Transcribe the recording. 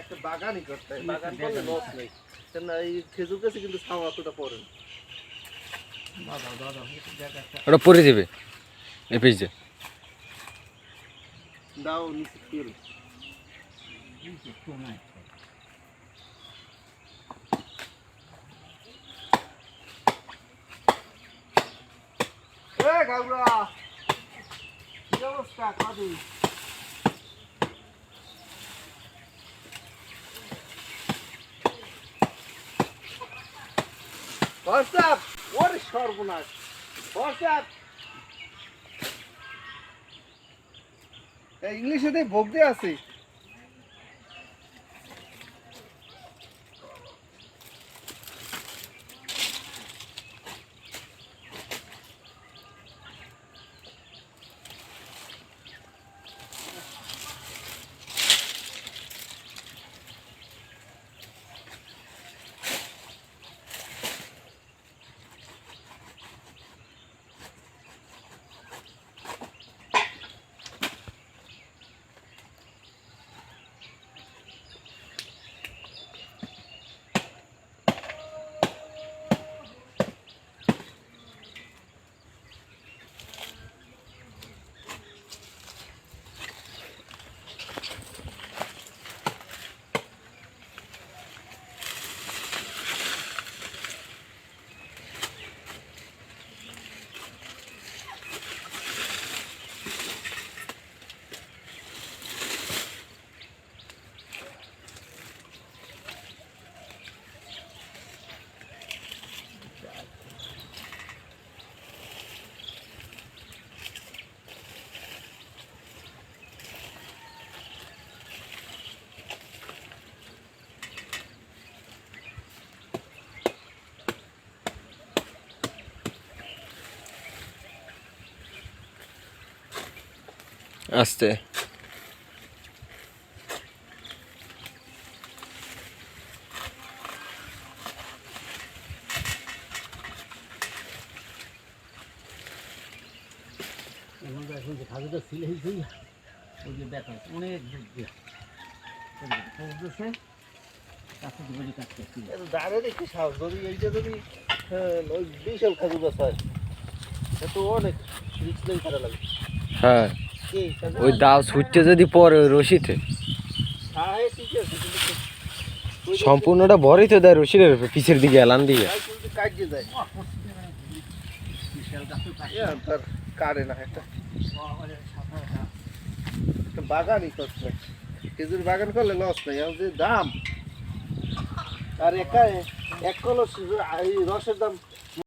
একটা বাগানই করতে হয়, বাগান করলে লস নেই। কেন এই খেজুর গাছে কিন্তু ছাওয়া অতটা পড়ে না। ওটা পরে যাবে এই পিসে দাও নিচে তেল। এ গাবরা, কি অবস্থা কাজু? হোয়াটসঅ্যাপ, ওরে সর্বনাশ, হোয়াটসঅ্যাপ ইংলিশে দিয়ে বকতে আছে। আস্তে খাজুটা ছিল ওই যে দেখা অনেক দূর দিয়ে পৌঁছেছে কাছে বলি কাটতে দাঁড়ে দেখি সাহস, যদি এইটা যদি ওই বিশাল খাজুর গাছ হয় তো অনেক রিস্ক নেই, খারাপ লাগে। হ্যাঁ কি ওই দাও ছুটতে যদি পরে ওই রশিতে হ্যাঁ ঠিক আছে, কিন্তু সম্পূর্ণটা ভরেই তো দেয় রশিদের পিছের দিকে এলান দিয়ে কিন্তু কাটিয়ে যায়। তার কাটে না, একটা বাগানই করছে। খেজুর বাগান করলে লস নেই, এখন যে দাম, আর এক কলস রসের দাম